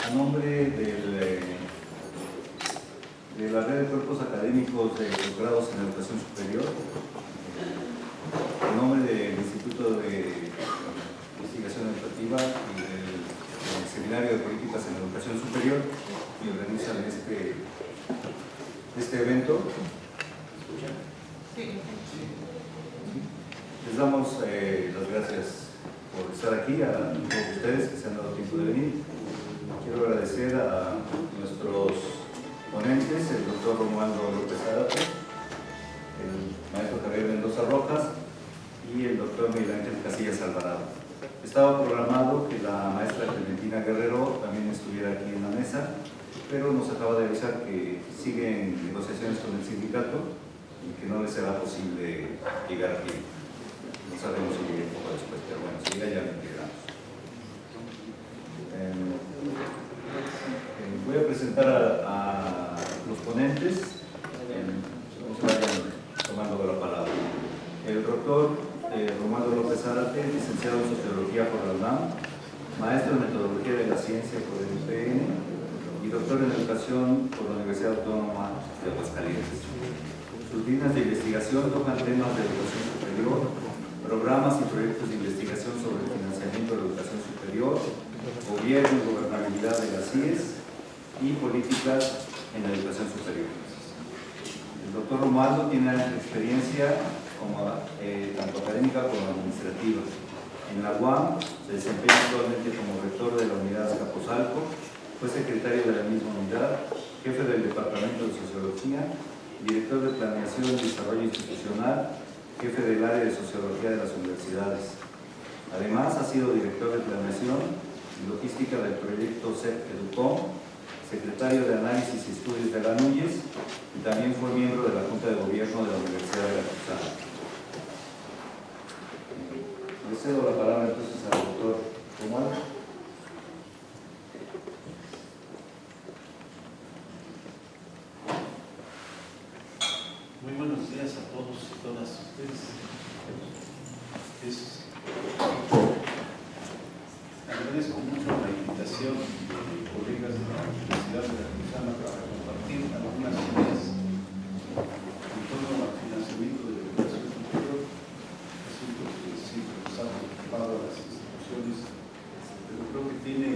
A nombre de la red de cuerpos académicos de posgrados en educación superior, en nombre del Instituto de Investigación Educativa y del Seminario de Políticas en Educación Superior, que organizan este evento, les damos las gracias por estar aquí, a todos ustedes que se han dado tiempo de venir. Quiero agradecer a nuestros ponentes, el doctor Romualdo López Zárate, el maestro Javier Mendoza Rojas y el doctor Miguel Ángel Casillas Alvarado. Estaba programado que la maestra Clementina Guerrero también estuviera aquí en la mesa, pero nos acaba de avisar que siguen negociaciones con el sindicato y que no les será posible llegar aquí. No sabemos si un poco después, pero bueno, si ya llegamos. Voy a presentar a los ponentes. No se vayan tomando la palabra. El doctor Romualdo López Zárate, licenciado en Sociología por la UNAM, maestro en Metodología de la Ciencia por el UPN y doctor en Educación por la Universidad Autónoma de Aguascalientes. Sus líneas de investigación tocan temas de educación superior, programas y proyectos de investigación sobre el financiamiento de la educación superior, gobierno y gobernabilidad de las CIES y políticas en la educación superior. El doctor Romualdo tiene experiencia tanto académica como administrativa. En la UAM se desempeña actualmente como rector de la unidad Azcapotzalco, fue secretario de la misma unidad, jefe del Departamento de Sociología, director de Planeación y Desarrollo Institucional, jefe del área de Sociología de las universidades. Además, ha sido director de Planeación y Logística del proyecto CEP-EDUCOM, secretario de Análisis y Estudios de la NUYES y también fue miembro de la Junta de Gobierno de la Universidad de Veracruzana. Le cedo la palabra entonces al doctor Romualdo. Muy buenos días a todos y todas ustedes. Agradezco mucho la invitación de colegas de la Universidad de Veracruzana para compartir algunas ideas en torno al financiamiento de la educación superior, asunto que siempre nos ha preocupado a las instituciones, pero creo que tiene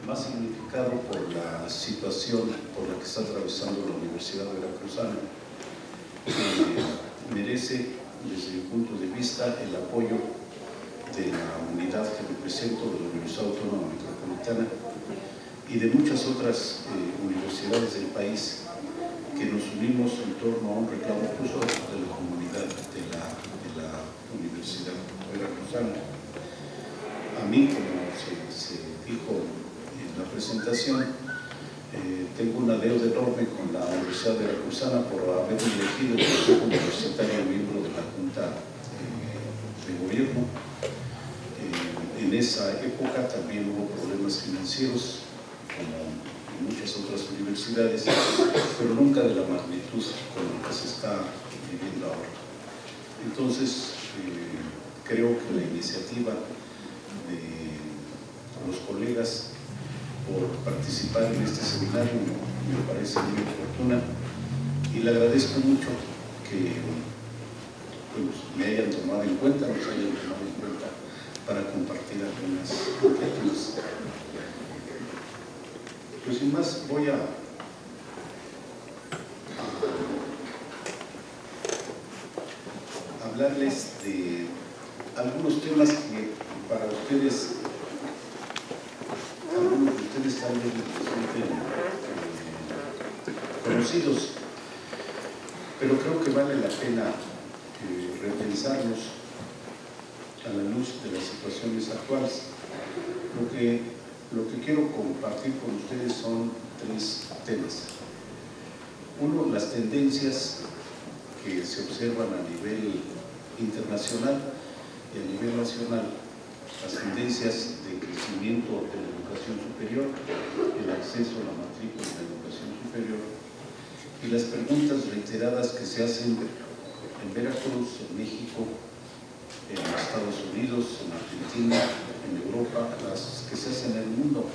más significado por la situación por la que está atravesando la Universidad Veracruzana, que merece, desde mi punto de vista, el apoyo de la unidad que represento de la Universidad Autónoma Metropolitana y de muchas otras universidades del país que nos unimos en torno a un reclamo incluso de la comunidad de la Universidad Veracruzana. A mí, como se dijo en la presentación, tengo una deuda enorme con la Universidad Veracruzana por haber elegido el Consejo Universitario miembro de la Junta de Gobierno. En esa época también hubo problemas financieros, como en muchas otras universidades, pero nunca de la magnitud con la que se está viviendo ahora. Entonces, creo que la iniciativa de los colegas por participar en este seminario me parece muy oportuna y le agradezco mucho que me hayan tomado en cuenta, nos hayan tomado en cuenta para compartir algunas inquietudes. Pues sin más voy a hablarles de algunos temas que para ustedes algunos de ustedes tal vez resulten conocidos, pero creo que vale la pena repensarlos a la luz de las situaciones actuales. Lo que quiero compartir con ustedes son tres temas. Uno, las tendencias que se observan a nivel internacional y a nivel nacional, las tendencias de crecimiento de la educación superior, el acceso a la matrícula de la educación superior y las preguntas reiteradas que se hacen en Veracruz, en México, en Estados Unidos, en Argentina, en Europa, las que se hacen en el mundo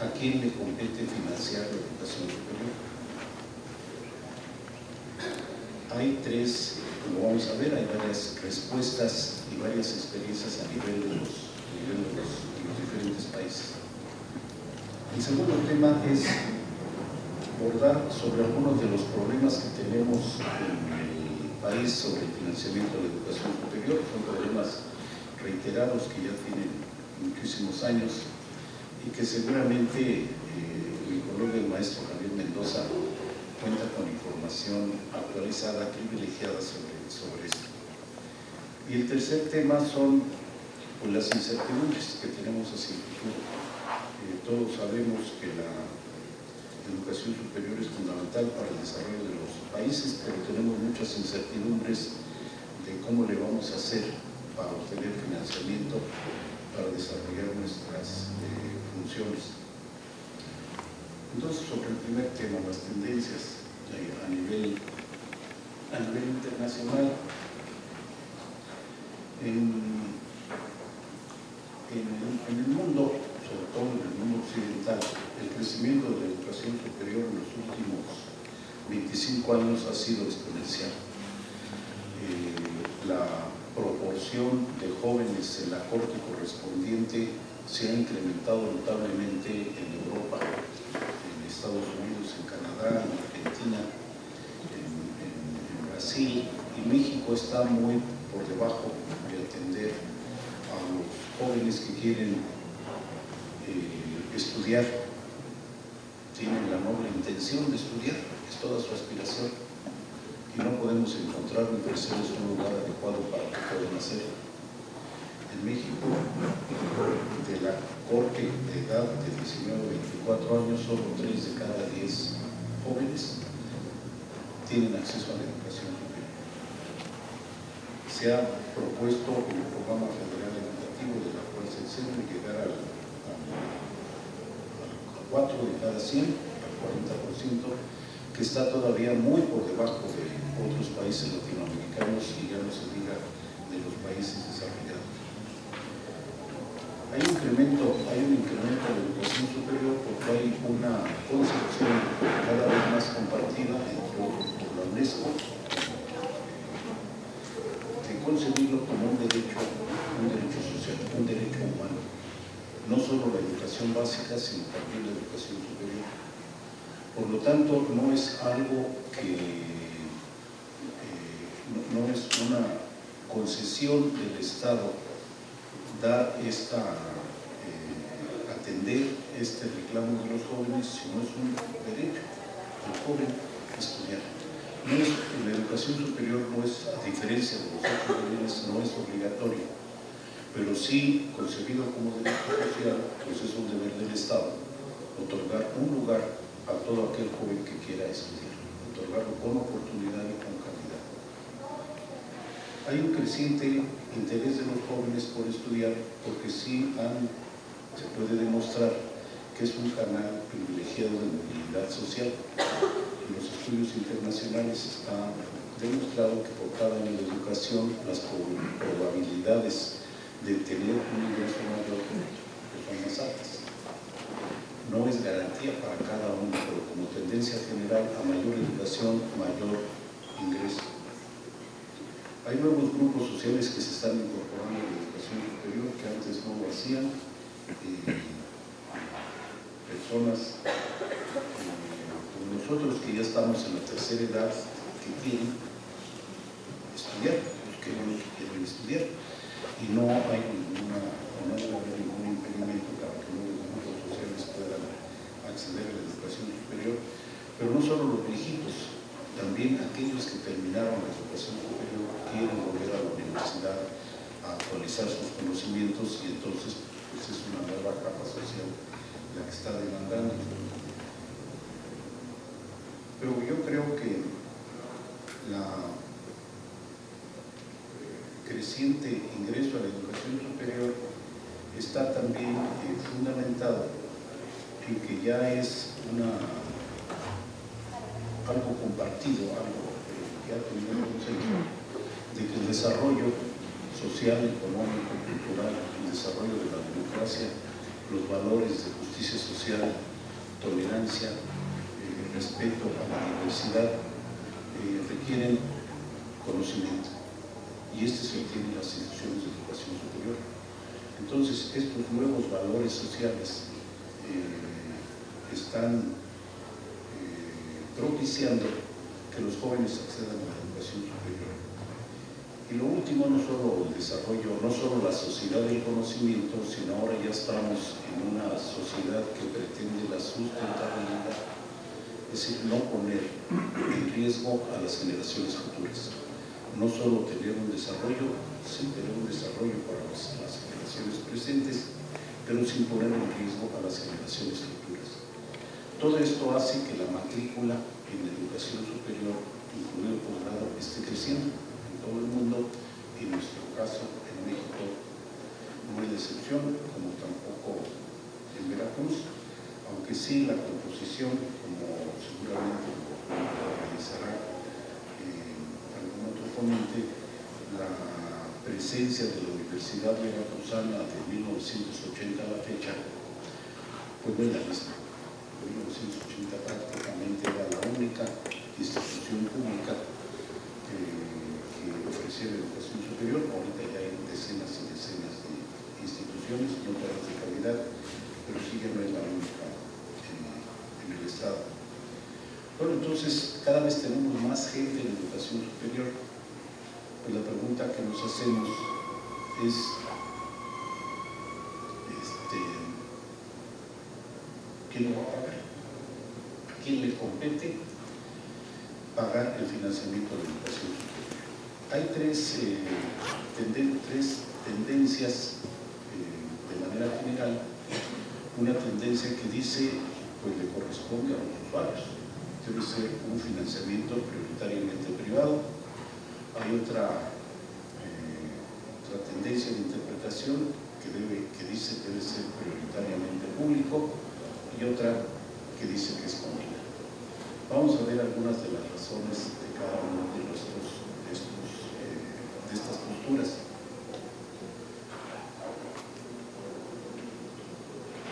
¿a quién le compete financiar la educación superior? Hay tres, como vamos a ver, hay varias respuestas y varias experiencias a nivel de los diferentes países. El segundo tema es abordar sobre algunos de los problemas que tenemos en el país sobre el financiamiento de la educación superior. Son problemas reiterados que ya tienen muchísimos años y que seguramente mi colega el maestro Javier Mendoza cuenta con información actualizada, privilegiada sobre esto. Y el tercer tema son pues, las incertidumbres que tenemos hacia el futuro. Todos sabemos que la educación superior es fundamental para el desarrollo de los países, pero tenemos muchas incertidumbres de cómo le vamos a hacer para obtener financiamiento para desarrollar nuestras funciones. Entonces, sobre el primer tema, las tendencias a nivel internacional, en el mundo, sobre todo en el mundo occidental, el crecimiento de la educación superior en los últimos 25 años ha sido exponencial. La proporción de jóvenes en la corte correspondiente se ha incrementado notablemente en Europa, en Estados Unidos, en Canadá, en Argentina, en Brasil, y México está muy por debajo de atender a los jóvenes que quieren estudiar, tienen la noble intención de estudiar, es toda su aspiración, y no podemos encontrar en terceros un lugar adecuado para que puedan hacerlo. En México, de la corte de edad de 19 a 24 años, solo 3 de cada 10 jóvenes tienen acceso a la educación superior. Se ha propuesto el programa federal educativo de la cual se exige llegar a 4 de cada 100, al 40%, que está todavía muy por debajo de otros países latinoamericanos y ya no se diga de los países desarrollados. Hay un incremento de la educación superior porque hay una concepción cada vez más compartida por la UNESCO de concebirlo como un derecho social, un derecho humano. No solo la educación básica, sino también la educación superior. Por lo tanto, no es algo que no es una concesión del Estado dar atender este reclamo de los jóvenes, sino es un derecho del joven estudiar. La educación superior no es, a diferencia de los otros deberes, no es obligatoria, pero sí, concebido como derecho social, pues es un deber del Estado otorgar un lugar a todo aquel joven que quiera estudiar, otorgarlo con oportunidad y con calidad. Hay un creciente interés de los jóvenes por estudiar porque sí se puede demostrar que es un canal privilegiado de movilidad social. En los estudios internacionales está demostrado que por cada año de educación las probabilidades de tener un ingreso mayor son más altas. No es garantía para cada uno, pero como tendencia general, a mayor educación, mayor ingreso. Hay nuevos grupos sociales que se están incorporando a la educación superior que antes no lo hacían. Personas como nosotros que ya estamos en la tercera edad que quieren estudiar, que quieren estudiar, y no hay ningún impedimento para que nuevos grupos sociales puedan acceder a la educación superior, pero no solo los viejitos, también aquellos que terminaron la educación superior quieren volver a la universidad a actualizar sus conocimientos y entonces pues es una nueva capa social la que está demandando. Pero yo creo que la creciente ingreso a la educación superior está también fundamentado en que ya es algo compartido, algo que ha tenido consenso, de que el desarrollo social, económico, cultural, el desarrollo de la democracia los valores de justicia social, tolerancia, respeto a la diversidad, requieren conocimiento. Y este se obtiene en las instituciones de educación superior. Entonces, estos nuevos valores sociales están propiciando que los jóvenes accedan a la educación superior. Y lo último, no solo el desarrollo, no solo la sociedad del conocimiento, sino ahora ya estamos en una sociedad que pretende la sustentabilidad, es decir, no poner en riesgo a las generaciones futuras. No solo tener un desarrollo, sí tener un desarrollo para las generaciones presentes, pero sin poner en riesgo a las generaciones futuras. Todo esto hace que la matrícula en la educación superior, incluido el posgrado, esté creciendo en todo el mundo, y en nuestro caso en México no hay excepción, como tampoco en Veracruz, aunque sí la composición, como seguramente lo realizará algún otro ponente, la presencia de la Universidad Veracruzana de 1980 a la fecha, pues no es la misma. En 1980 prácticamente era la única institución pública que ofrecía la educación superior. Ahorita ya hay decenas y decenas de instituciones, no todas de calidad, pero sí ya no es la única en el Estado. Bueno, entonces cada vez tenemos más gente en educación superior. Pues la pregunta que nos hacemos es ¿quién lo va a pagar? ¿A quién le compete pagar el financiamiento de la educación superior? Hay tres tendencias de manera general. Una tendencia que dice, pues le corresponde a los usuarios, debe ser un financiamiento prioritariamente privado. Hay otra tendencia de interpretación que dice que debe ser prioritariamente público, y otra que dice que es comunal. Vamos a ver algunas de las razones de cada una de estas posturas.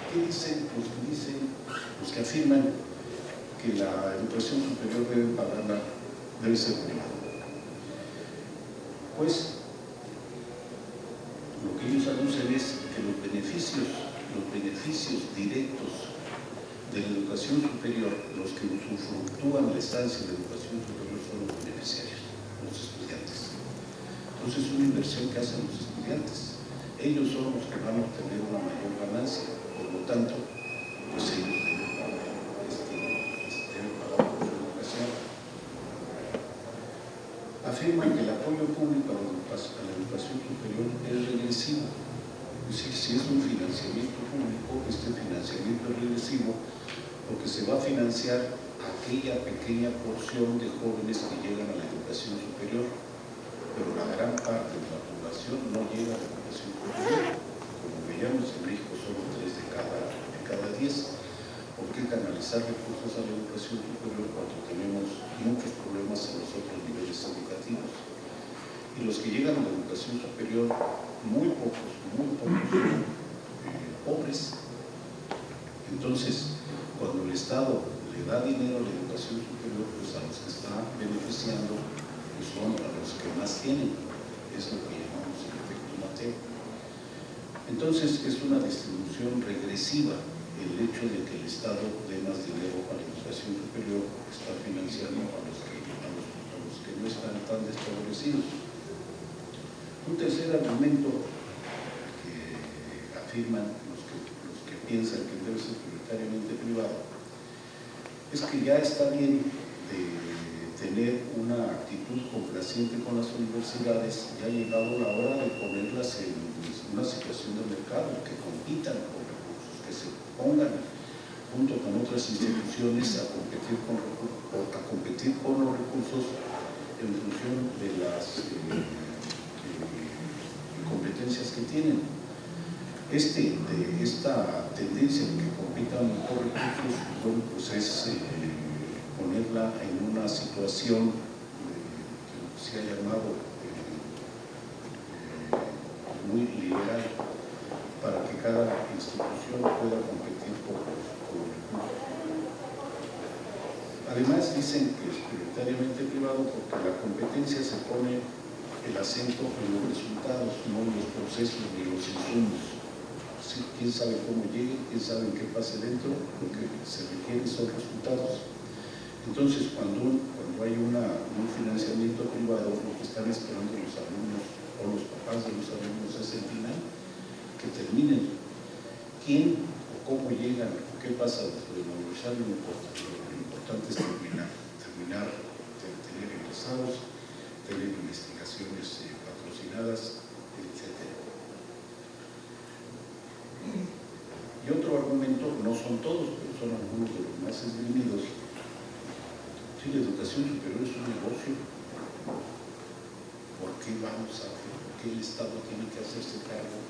¿Qué dicen los que afirman que la educación superior debe ser privada? Pues lo que ellos anuncian es que los beneficios directos de la educación superior, los que usufructúan la estancia de la educación superior, son los beneficiarios, los estudiantes. Entonces es una inversión que hacen los estudiantes. Ellos son los que van a obtener una mayor ganancia, por lo tanto, pues ellos deben pagar por su educación. Afirman que el apoyo público a la educación superior es regresivo. Es decir, si es un financiamiento público, este financiamiento es regresivo porque se va a financiar aquella pequeña porción de jóvenes que llegan a la educación superior, pero la gran parte de la población no llega a la educación superior. Como veíamos, en México solo 3 de cada 10. ¿Por qué canalizar recursos a la educación superior cuando tenemos muchos problemas en los otros niveles educativos? Y los que llegan a la educación superior, muy pocos son pobres. Entonces, cuando el Estado le da dinero a la educación superior, pues a los que está beneficiando pues son a los que más tienen. Es lo que llamamos el efecto Mateo. Entonces, es una distribución regresiva el hecho de que el Estado dé más dinero a la educación superior, está financiando a los que no están tan desfavorecidos. Un tercer argumento que afirman los que piensan que debe ser prioritariamente privado es que ya está bien de tener una actitud complaciente con las universidades. Ya ha llegado la hora de ponerlas en una situación de mercado, que compitan con recursos, que se pongan junto con otras instituciones a competir con los recursos en función de las competencias que tienen. Esta tendencia de que compitan por recursos, bueno, pues es ponerla en una situación que se ha llamado muy liberal, para que cada institución institución pueda competir por recursos. Además, dicen que es prioritariamente privado porque la competencia se pone el acento en los resultados, no en los procesos ni los insumos. Sí, quién sabe cómo llegue, quién sabe qué pase dentro, lo que se requiere son resultados. Entonces, cuando hay un financiamiento privado, lo que están esperando los alumnos o los papás de los alumnos es el final, que terminen. ¿Quién o cómo llegan o qué pasa dentro de la universidad? No importa. Lo importante es terminar, tener egresados, tener investigaciones patrocinadas, etc. Y otro argumento, no son todos, pero son algunos de los más esgrimidos. Si la educación superior es un negocio, ¿por qué el Estado tiene que hacerse cargo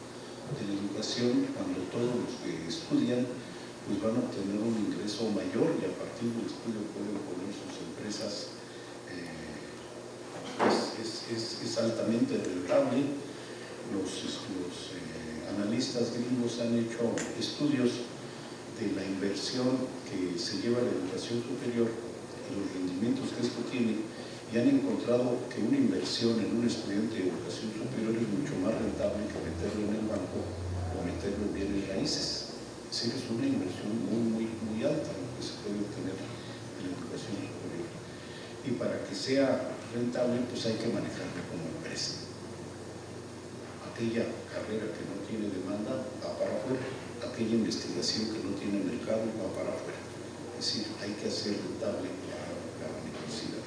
de la educación cuando todos los que estudian pues van a obtener un ingreso mayor y a partir del estudio pueden poner sus empresas? Es altamente rentable. Los analistas gringos han hecho estudios de la inversión que se lleva a la educación superior y los rendimientos que esto tiene, y han encontrado que una inversión en un estudiante de educación superior es mucho más rentable que meterlo en el banco o meterlo en bienes raíces. Es decir, es una inversión muy alta lo que se puede obtener en la educación superior. Y para que sea rentable, pues hay que manejarla como empresa. Aquella carrera que no tiene demanda va para afuera, aquella investigación que no tiene mercado va para afuera. Es decir, hay que hacer rentable la universidad.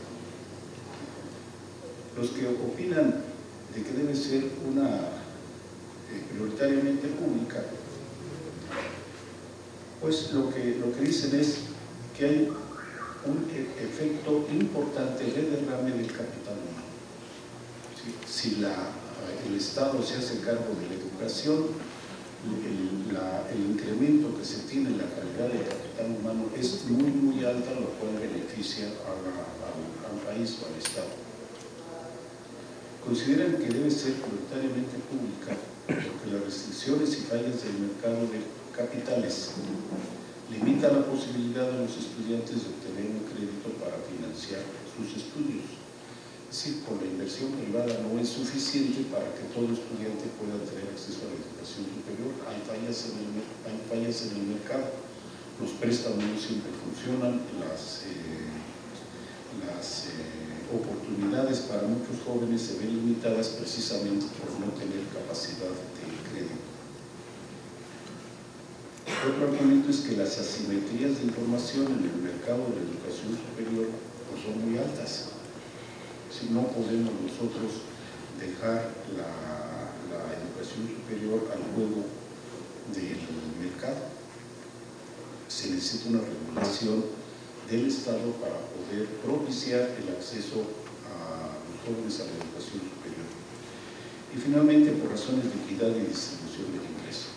Los que opinan de que debe ser prioritariamente pública, pues lo que dicen es que hay un efecto importante de derrame del capital humano. Si el Estado se hace cargo de la educación, el incremento que se tiene en la calidad del capital humano es muy alta, lo cual beneficia al país o al Estado. Consideran que debe ser prioritariamente pública porque las restricciones y fallas del mercado de capitales limitan la posibilidad de los estudiantes de obtener un crédito para financiar sus estudios. Es decir, con la inversión privada no es suficiente para que todo estudiante pueda tener acceso a la educación superior. Hay fallas en el mercado. Los préstamos no siempre funcionan, las oportunidades para muchos jóvenes se ven limitadas precisamente por no tener capacidad de crédito. Otro argumento es que las asimetrías de información en el mercado de la educación superior pues son muy altas. Si no podemos nosotros dejar la educación superior al juego del mercado, se necesita una regulación del Estado para poder propiciar el acceso a los jóvenes a la educación superior. Y finalmente, por razones de equidad y distribución del ingreso.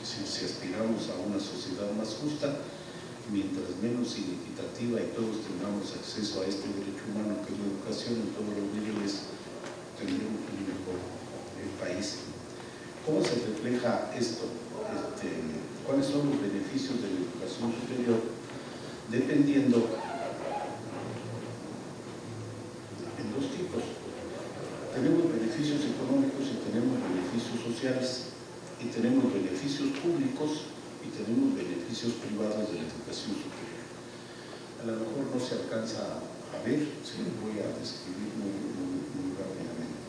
Si aspiramos a una sociedad más justa, mientras menos inequitativa y todos tengamos acceso a este derecho humano que es la educación en todos los niveles, tendremos un mejor país. ¿Cómo se refleja esto? ¿Cuáles son los beneficios de la educación superior? Dependiendo en dos tipos. Tenemos beneficios económicos y tenemos beneficios sociales, y tenemos beneficios públicos y tenemos beneficios privados de la educación superior. A lo mejor no se alcanza a ver, se lo voy a describir muy rápidamente.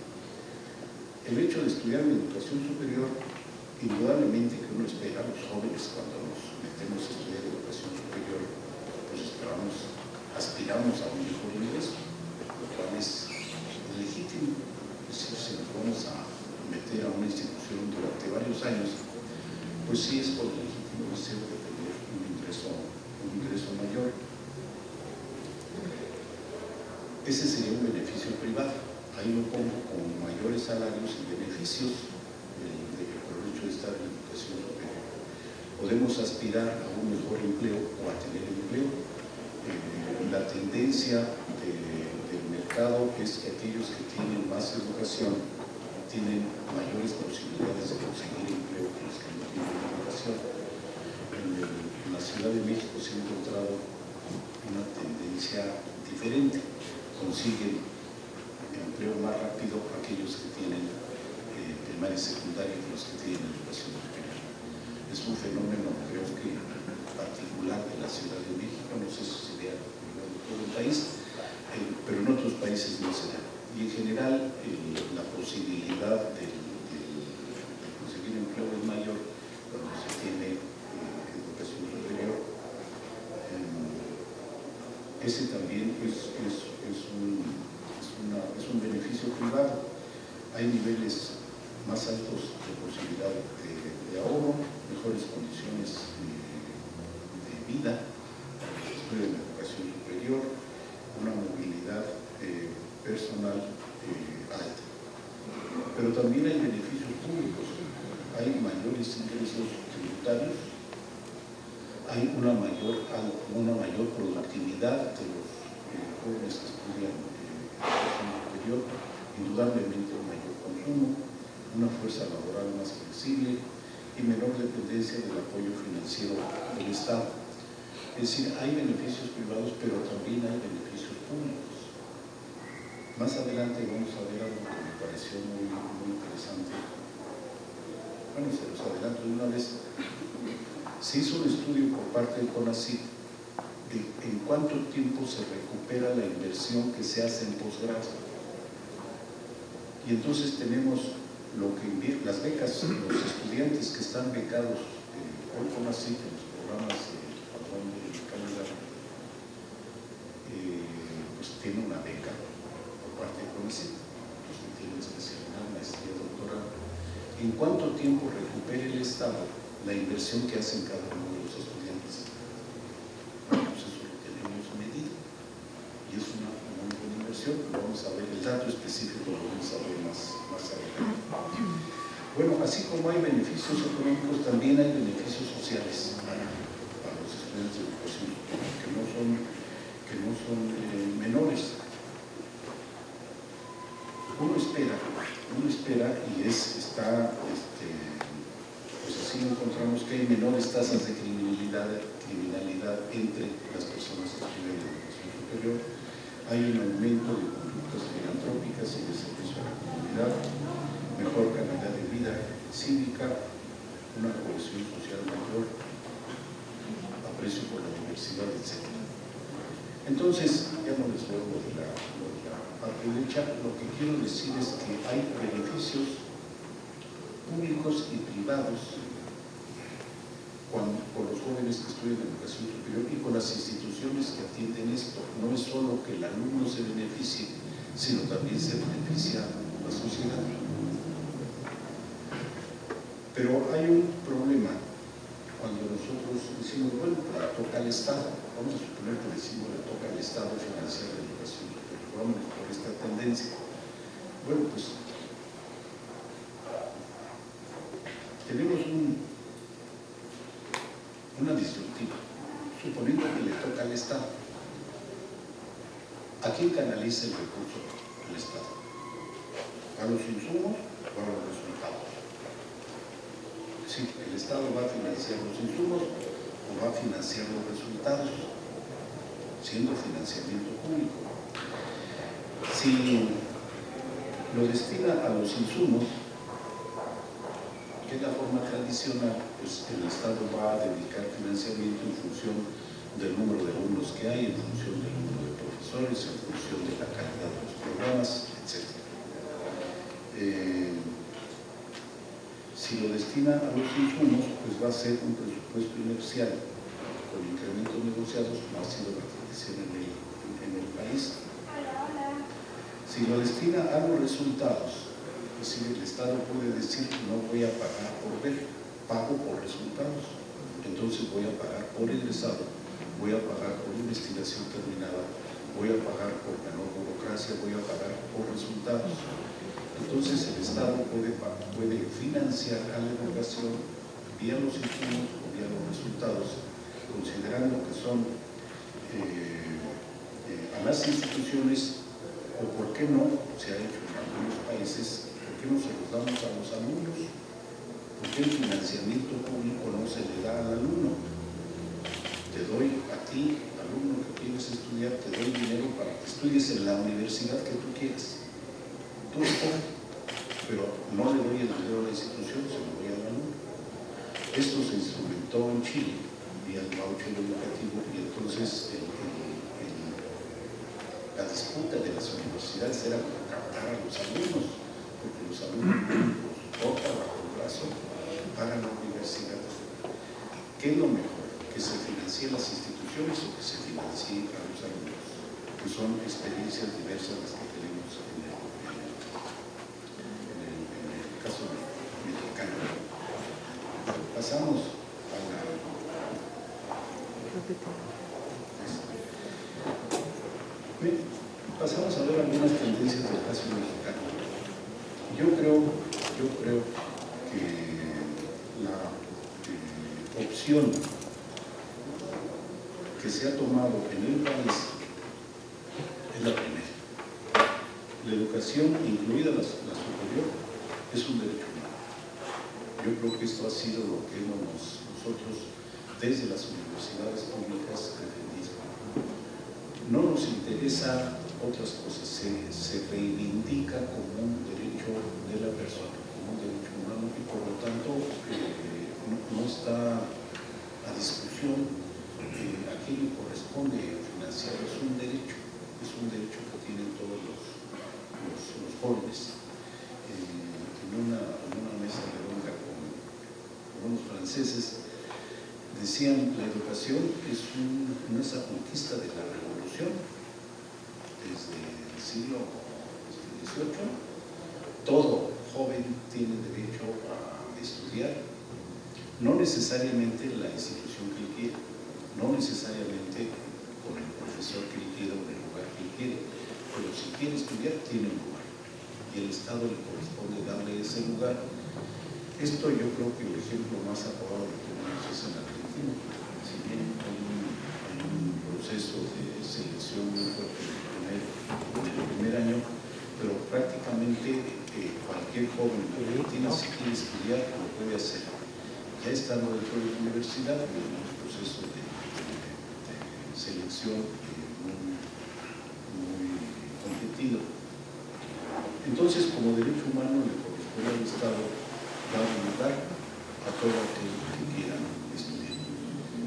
El hecho de estudiar en educación superior, indudablemente que uno espera a los jóvenes cuando nos metemos a estudiar educación superior, pues aspiramos a un mejor ingreso, lo cual es legítimo. Es decir, si nos vamos a meter a una institución durante varios años, pues sí es por el legítimo deseo de tener un ingreso mayor. Ese sería un beneficio privado. Ahí lo pongo con mayores salarios y beneficios por el hecho de estar en educación superior. Podemos aspirar a un mejor empleo o a tener empleo. La tendencia del mercado es que aquellos que tienen más educación tienen mayores posibilidades de conseguir empleo que los que no tienen educación. En la Ciudad de México se ha encontrado una tendencia diferente. Consiguen empleo más rápido aquellos que tienen primaria y secundaria que los que tienen educación superior. Es un fenómeno, creo que particular de la Ciudad de México, no sé si sería a nivel de todo el país, pero en otros países no se da. Y en general la posibilidad de conseguir empleo es mayor cuando se tiene educación superior. Ese también es un beneficio privado. Hay niveles más altos de posibilidad de ahorro, mejores condiciones de vida, estudio en educación superior, una movilidad personal alta. Pero también hay beneficios públicos, hay mayores ingresos tributarios, hay una mayor productividad de los jóvenes que estudian educación superior, indudablemente un mayor consumo, una fuerza laboral más flexible y menor dependencia del apoyo financiero del Estado. Es decir, hay beneficios privados, pero también hay beneficios públicos. Más adelante vamos a ver algo que me pareció muy interesante. Bueno, se los adelanto de una vez. Se hizo un estudio por parte del CONACYT de en cuánto tiempo se recupera la inversión que se hace en posgrado. Y entonces tenemos las becas, los estudiantes que están becados por CONACYT en los programas de calidad, pues tienen una beca por parte de CONACYT, los que tienen especialidad, maestría, doctorado. ¿En cuánto tiempo recupera el Estado la inversión que hacen cada uno de los estudiantes? Bueno, pues eso lo tenemos medido y es una muy buena inversión. Vamos a ver el dato específico, lo vamos a ver más adelante. Bueno, así como hay beneficios económicos, también hay beneficios sociales para los estudiantes de educación que no son menores. Uno espera y pues así encontramos que hay menores tasas de criminalidad entre las personas que estudian educación superior. Hay un aumento de conductas filantrópicas y de servicio a la comunidad, mejor calidad de vida cívica, una cohesión social mayor, aprecio por la diversidad, etc. Entonces, ya no les veo lo de la parte derecha. Lo que quiero decir es que hay beneficios públicos y privados con los jóvenes que estudian educación superior y con las instituciones que atienden esto. No es solo que el alumno se beneficie, sino también se beneficia la sociedad. Pero hay un problema cuando nosotros decimos, bueno, le toca al Estado. Vamos a suponer que decimos le toca al Estado financiar la educación superior. Vamos por esta tendencia. Bueno, pues tenemos una disyuntiva. Suponiendo que le toca al Estado, ¿a quién canaliza el recurso el Estado? ¿A los insumos o a los resultados? Sí, el Estado va a financiar los insumos o va a financiar los resultados, siendo financiamiento público. Si lo destina a los insumos, que es la forma tradicional, pues el Estado va a dedicar financiamiento en función del número de alumnos que hay, en función del número de profesores, en función de la calidad de los programas, etc. Si lo destina a los insumos, pues va a ser un presupuesto inercial con incrementos negociados, no ha sido la tradición en el país. Si lo destina a los resultados, es decir, el Estado puede decir no voy a pagar por ver, pago por resultados. Entonces voy a pagar por egresado, voy a pagar por investigación terminada, voy a pagar por menor burocracia, voy a pagar por resultados. Entonces el Estado puede financiar a la educación vía los insumos o vía los resultados, considerando que son a las instituciones, o por qué no, se ha hecho en algunos países, por qué no se los damos a los alumnos, porque el financiamiento público no se le da al alumno. Te doy a ti, alumno que quieres estudiar, te doy dinero para que estudies en la universidad que tú quieras. Tú escoges, pero no le doy el dinero a la institución, se lo doy al alumno. Esto se instrumentó en Chile, vía el voucher educativo, y entonces la disputa de las universidades era para captar a los alumnos, porque los alumnos públicos botan bajo el brazo para la universidad. ¿Qué es lo mejor? ¿Que se financien las instituciones o que se financie a los alumnos? Que son experiencias diversas las que tenemos en el caso mexicano. Pasamos a la... Bien, pasamos a ver algunas tendencias del caso mexicano. Yo creo que la opción que se ha tomado en el país es la primera. La educación, incluida la superior, es un derecho humano. Yo creo que esto ha sido lo que hemos nosotros desde las universidades públicas defendido. No nos interesa otras cosas, se reivindica como un derecho de la persona, como un derecho humano, y por lo tanto no está a discusión. A quien le corresponde financiar es un derecho que tienen todos los jóvenes. En una mesa redonda con unos franceses decían: la educación es una conquista de la revolución. Desde el siglo XVIII, todo joven tiene derecho a estudiar, no necesariamente en la institución que él quiere, no necesariamente con el profesor que él quiere o en el lugar que él quiere, pero si quiere estudiar, tiene un lugar, y el Estado le corresponde darle ese lugar. Esto yo creo que el ejemplo más acabado que tenemos es en Argentina. Si bien hay un proceso de selección muy fuerte en el primer año, pero prácticamente cualquier joven que si quiere estudiar lo puede hacer. Ya estando dentro de la universidad, en un proceso de selección muy competido. Entonces, como derecho humano, le corresponde al Estado dar lugar a todo aquel que quieran estudiar.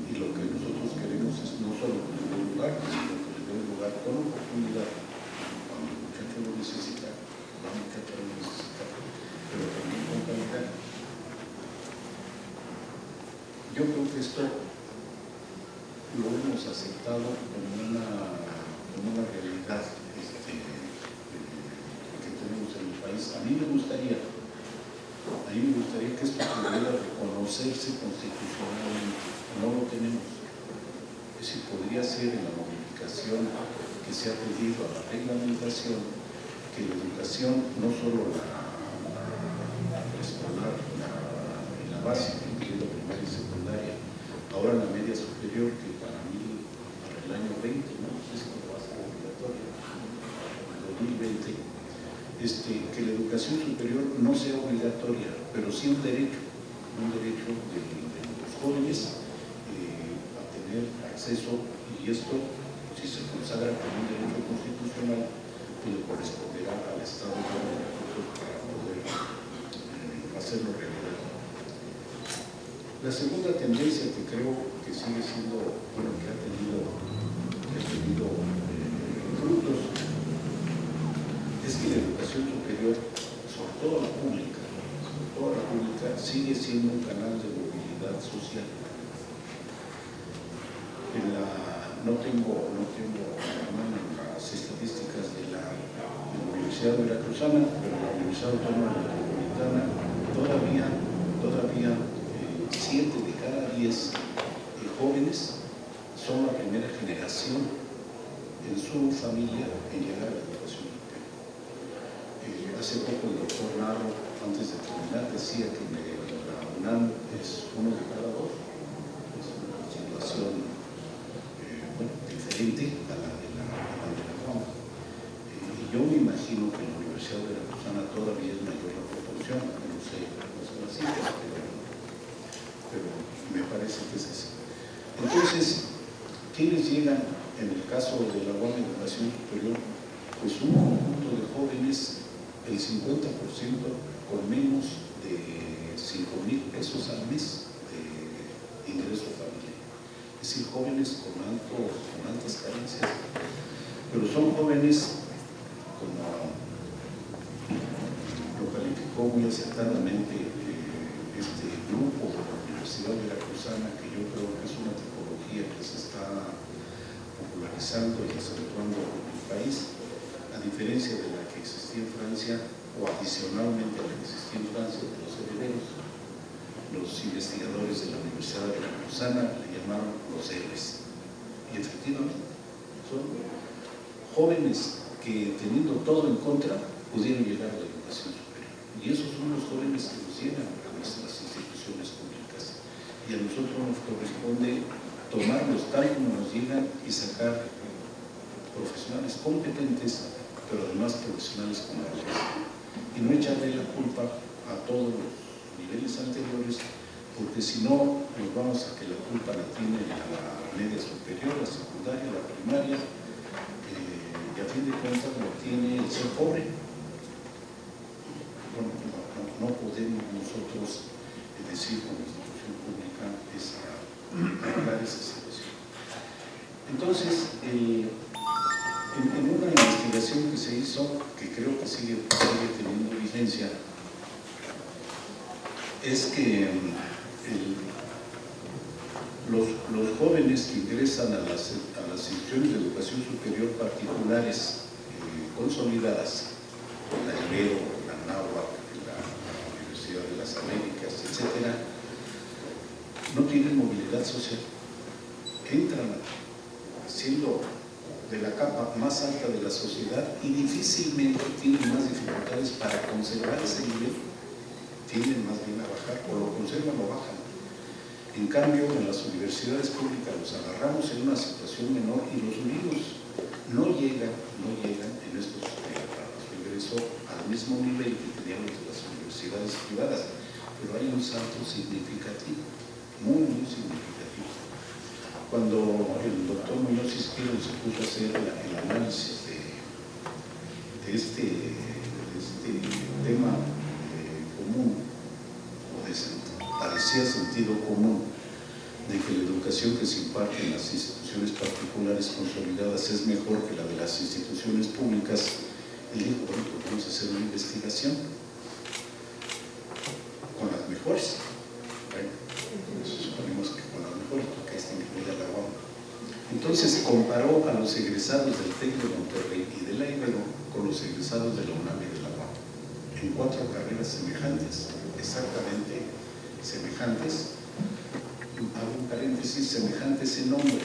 Y lo que nosotros queremos es no solo que le dé lugar, sino que le dé lugar con oportunidad. Cuando el muchacho lo necesita, la muchacha lo necesita, pero también con calidad. Yo creo que esto lo hemos aceptado como una realidad que tenemos en el país. A mí me gustaría que esto pudiera reconocerse constitucionalmente. No lo tenemos. Es decir, podría ser en la modificación que se ha pedido a la reglamentación que la educación, no solo la preescolar, la básica, incluyendo primaria y secundaria, ahora la media superior, que para mí, para el año 20, no sé si va a ser obligatoria, en 2020, que la educación superior no sea obligatoria, pero sí un derecho de los jóvenes a tener acceso, y esto, si se consagra como un derecho constitucional, le corresponderá al Estado de recursos para poder hacerlo realidad. La segunda tendencia que creo que sigue siendo, que ha tenido frutos, es que la educación superior, sobre todo la pública, sigue siendo un canal de movilidad social. No tengo las estadísticas de la Universidad Veracruzana, pero la Universidad Autónoma Metropolitana todavía 7 de cada 10 jóvenes son la primera generación en su familia en llegar a la educación superior. Hace poco el doctor Narro, antes de terminar, decía que la UNAM es 1 de cada 2. Es una situación diferente a la de la UNAM. Y yo me imagino que en la Universidad Veracruzana todavía es mayor la proporción. ¿quiénes llegan en el caso de la UAM Educación Superior? Pues un conjunto de jóvenes, el 50% con menos de 5,000 pesos al mes de ingreso familiar. Es decir, jóvenes con altas carencias, pero son jóvenes, como lo calificó muy acertadamente este grupo de la Universidad Veracruzana, que yo creo que es una tipología que se está popularizando y acentuando en el país, a diferencia de la que existía en Francia, o adicionalmente a la que existía en Francia, de los herederos. Los investigadores de la Universidad Veracruzana le llamaron los héroes. Y efectivamente, son jóvenes que, teniendo todo en contra, pudieron llegar a la educación superior. Y esos son los jóvenes que nos llegan a nuestras instituciones públicas. Y a nosotros nos corresponde tomarlos tal como nos llegan y sacar profesionales competentes, pero además profesionales con valores. Y no echarle la culpa a todos los niveles anteriores, porque si no, nos vamos a que la culpa la tiene la media superior, la secundaria, la primaria, y a fin de cuentas lo tiene el ser pobre. Bueno, no podemos nosotros decir como institución pública arreglar esa situación. Entonces, en una investigación que se hizo, que creo que sigue teniendo vigencia, es que los jóvenes que ingresan a las instituciones de educación superior particulares consolidadas, la Ibero, la Anáhuac, la Universidad de las Américas, etc., no tienen movilidad social. Entran siendo de la capa más alta de la sociedad y difícilmente tienen más dificultades para conservar ese nivel, tienden más bien a bajar, o lo conservan o bajan. En cambio, en las universidades públicas los agarramos en una situación menor y los niños no llegan en estos para su ingreso al mismo nivel que tenían los de las universidades privadas, pero hay un salto significativo, muy significativo. Cuando el doctor Muñoz Izquierdo se puso a hacer el análisis de este tema común, parecía sentido común, de que la educación que se imparte en las instituciones particulares consolidadas es mejor que la de las instituciones públicas, él dijo, bueno, pues vamos a hacer una investigación con las mejores. Bueno, suponemos que con las mejores, porque este incluye a la UAM. Entonces comparó a los egresados del TEC de Monterrey y de la Ibero con los egresados de la UNAM y de la UAM, en 4 carreras semejantes, exactamente semejantes. Hago un paréntesis, semejantes en nombre.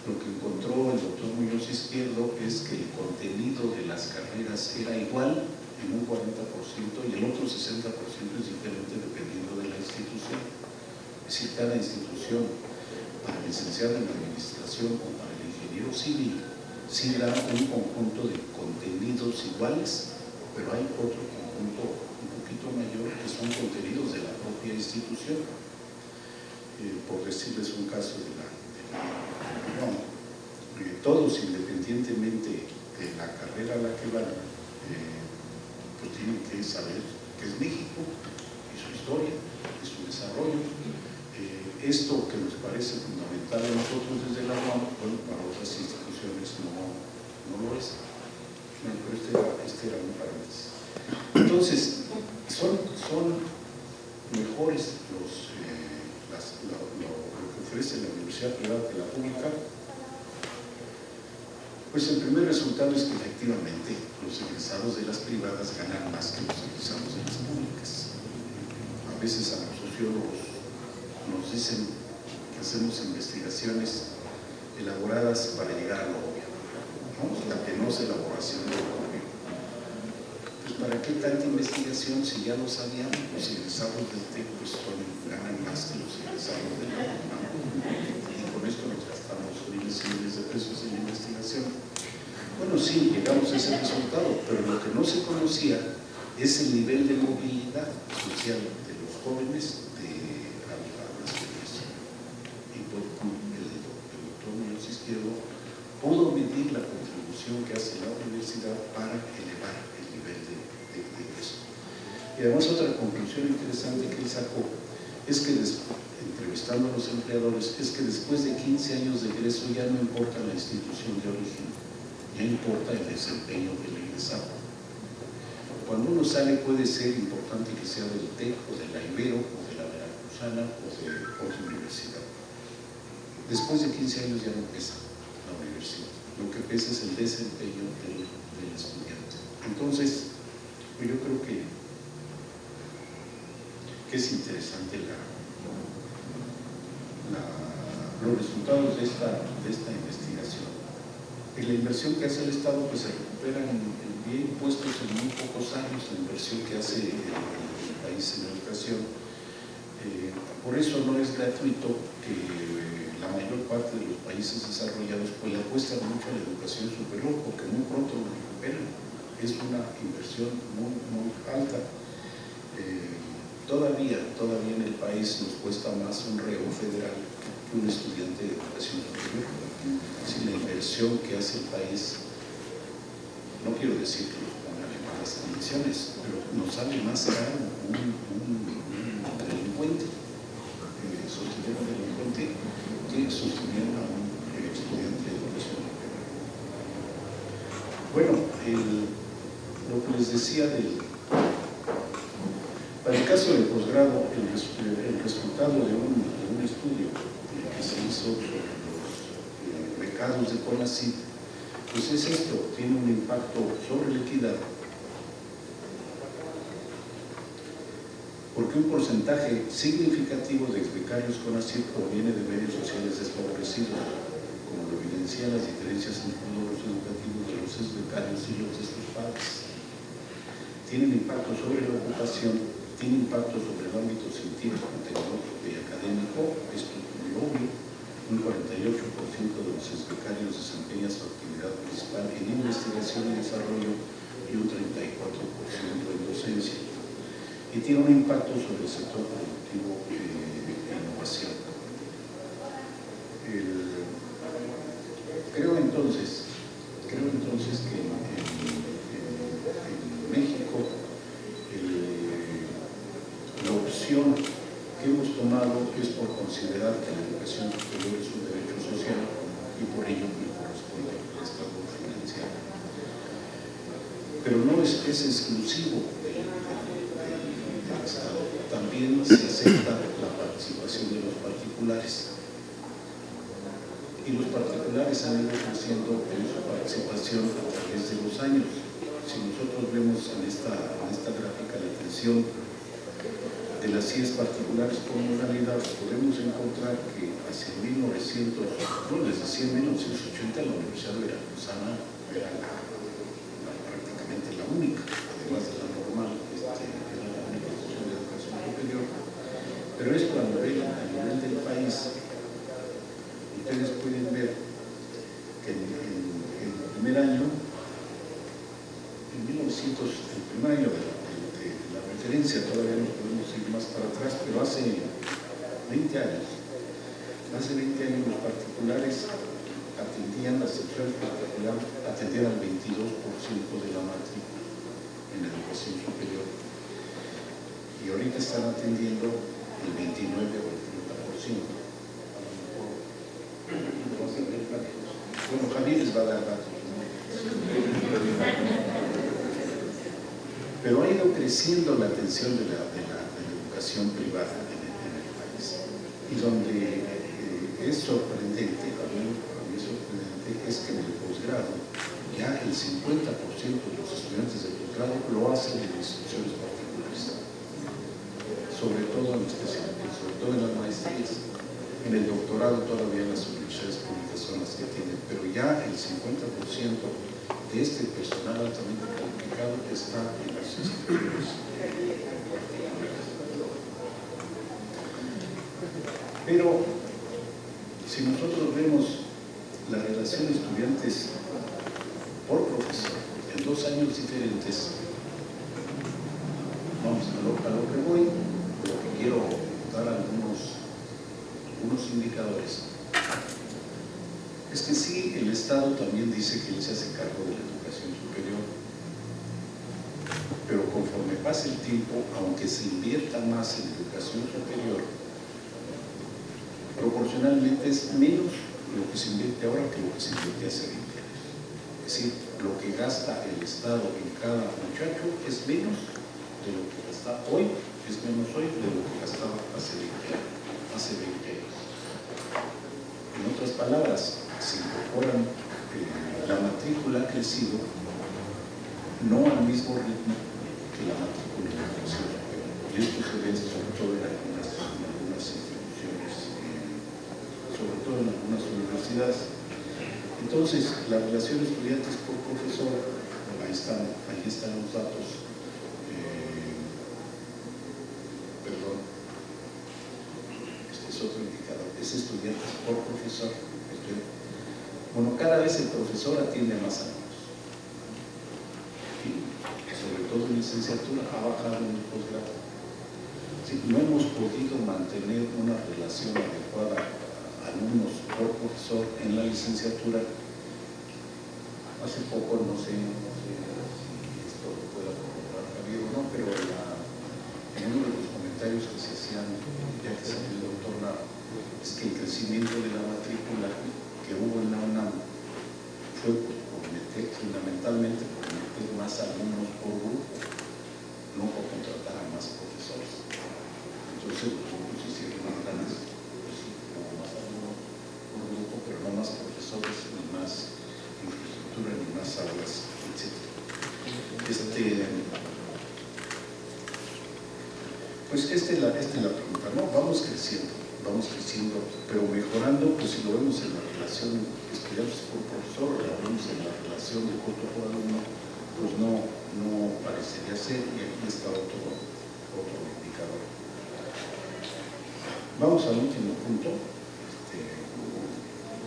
Lo que encontró el doctor Muñoz Izquierdo es que el contenido de las carreras era igual en un 40% y el otro 60% es diferente dependiendo de la institución. Es decir, cada institución, para el licenciado en administración o para el ingeniero civil, sí da un conjunto de contenidos iguales, pero hay otro conjunto un poquito mayor que son contenidos de la propia institución. Por decirles un caso todos, independientemente de la carrera a la que van, pues tienen que saber qué es México y su historia y su desarrollo. Esto que nos parece fundamental a nosotros desde la UAM, bueno, para otras instituciones no lo es. Bueno, pero este era un paréntesis. Entonces, son mejores lo que ofrece la universidad privada que la pública. Pues el primer resultado es que efectivamente los egresados de las privadas ganan más que los egresados de las públicas. A veces a los sociólogos nos dicen que hacemos investigaciones elaboradas para llegar a lo obvio, ¿no? La penosa elaboración de lo obvio. Pues ¿para qué tanta investigación si ya lo sabían? Los egresados del TEC pues ganan más que los egresados del TEC, ¿no? Y con esto nos gastamos miles y miles de pesos en investigación. Bueno, sí, llegamos a ese resultado, pero lo que no se conocía es el nivel de movilidad social de los jóvenes a las universidades. Y por el doctor Muñoz izquierdo, pudo medir la contribución que hace la universidad para elevar el nivel de ingreso. Y además otra conclusión interesante que él sacó es que, entrevistando a los empleadores, es que después de 15 años de egreso ya no importa la institución de origen, ya importa el desempeño del egresado. Cuando uno sale puede ser importante que sea del TEC o de la Ibero o de la Veracruzana o de otra universidad. Después de 15 años ya no pesa la universidad, lo que pesa es el desempeño del estudiante. Entonces, pues yo creo que es interesante los resultados de esta investigación. En la inversión que hace el Estado pues se recuperan bien puestos en muy pocos años la inversión que hace el país en educación. Por eso no es gratuito que la mayor parte de los países desarrollados pues le apuestan mucho a la educación superior porque muy pronto lo recuperan. Es una inversión muy, muy alta. Todavía en el país nos cuesta más un reo federal que un estudiante de educación superior. Si la inversión que hace el país, no quiero decir que nos pongan en malas condiciones, pero nos sale más caro un delincuente, sostener a un delincuente que sostener a un estudiante de educación superior. Bueno, lo que les decía para el caso del posgrado, el resultado de un estudio que se hizo sobre los becados de CONACYT, pues es esto, tiene un impacto sobre la equidad, porque un porcentaje significativo de becarios CONACYT proviene de medios sociales desfavorecidos, como lo evidencian las diferencias entre los logros educativos de los becarios y los de sus padres. Tienen impacto sobre la ocupación, tiene impacto sobre el ámbito científico, tecnológico y académico. Esto es muy obvio. Un 48% de los becarios desempeña su actividad principal en investigación y desarrollo y un 34% en docencia. Y tiene un impacto sobre el sector productivo e innovación. Creo entonces que en México la opción que hemos tomado es por considerar que la educación superior es un derecho social y por ello le corresponde al Estado financiar. Pero no es exclusivo del Estado, también se acepta la participación de los particulares. Y los particulares han ido creciendo en su participación a través de los años. Si nosotros vemos en esta gráfica la atención de las CIEs particulares por modalidad, podemos encontrar que hacia 1980 la Universidad Veracruzana era prácticamente la única, además de la normal, era la única institución de educación superior. Pero esto a nivel del país, ustedes pueden ver que en el primer año, el primer año de la referencia, todavía no podemos ir más para atrás, pero hace 20 años los particulares atendían, las secciones particulares atendían al 22% de la matrícula en la educación superior y ahorita están atendiendo el 29 o el 30%. Bueno, Javier les va a dar datos, ¿no? Pero ha ido creciendo la atención de la educación privada en el país. Y donde es sorprendente, a mí es sorprendente, es que en el posgrado ya el 50% de los estudiantes de posgrado lo hacen en instituciones particulares, sobre todo en especialidades, sobre todo en las maestrías. En el doctorado todavía las universidades públicas son las que tienen, pero ya el 50% de este personal altamente calificado está en las instituciones particulares. Pero si nosotros vemos la relación estudiantes por profesor en 2 años diferentes, vamos a lo que voy, lo que quiero dar algunos indicadores. Es que sí, el Estado también dice que él se hace cargo de la educación superior, pero conforme pase el tiempo, aunque se invierta más en educación superior, proporcionalmente es menos lo que se invierte ahora que lo que se invierte hace 20 años. Es decir, lo que gasta el Estado en cada muchacho es menos de lo que gasta hoy, es menos hoy de lo que gastaba hace 20 años. En otras palabras, se incorporan, la matrícula ha crecido no al mismo ritmo que la matrícula de la educación superior. Y esto se ve sobre todo en algunas instituciones, sobre todo en algunas universidades. Entonces, la relación estudiantes por profesor, ahí están los datos. Este es otro indicador, es estudiantes por profesor. Bueno, cada vez el profesor atiende a más alumnos. Y sobre todo en licenciatura ha bajado en el posgrado. Si no hemos podido mantener una relación adecuada alumnos por profesor en la licenciatura. Hace poco, no sé si esto lo pueda corroborar Javier o no, pero en uno de los comentarios que se hacían, ya que salió el doctor Nava, es que el crecimiento de la matrícula que hubo en la UNAM fue fundamentalmente por meter más alumnos por grupo, no por contratar a más profesores. Entonces, los grupos hicieron más grandes, pues sí, hubo más alumnos por grupo, pero no más profesores, ni más infraestructura, ni más aulas, etc. Pues esta es la pregunta, ¿no? Vamos creciendo, pero mejorando, pues si lo vemos en la relación estudiantes por profesor, lo vemos en la relación de costo por alumno, pues no parecería ser, y aquí está otro indicador. Vamos al último punto,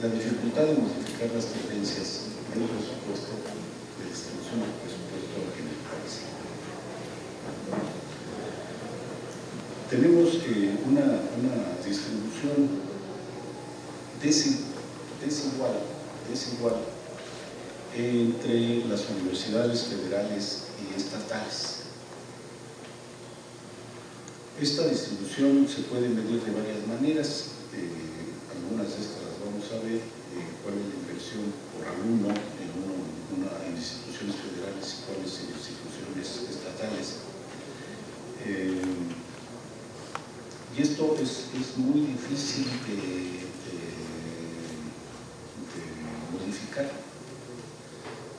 la dificultad de modificar las tendencias del presupuesto, de distribución del presupuesto en el país. Tenemos una distribución desigual entre las universidades federales y estatales. Esta distribución se puede medir de varias maneras, algunas de estas las vamos a ver, cuál es la inversión por alumno en instituciones federales y cuáles en instituciones estatales. Y esto es muy difícil de modificar.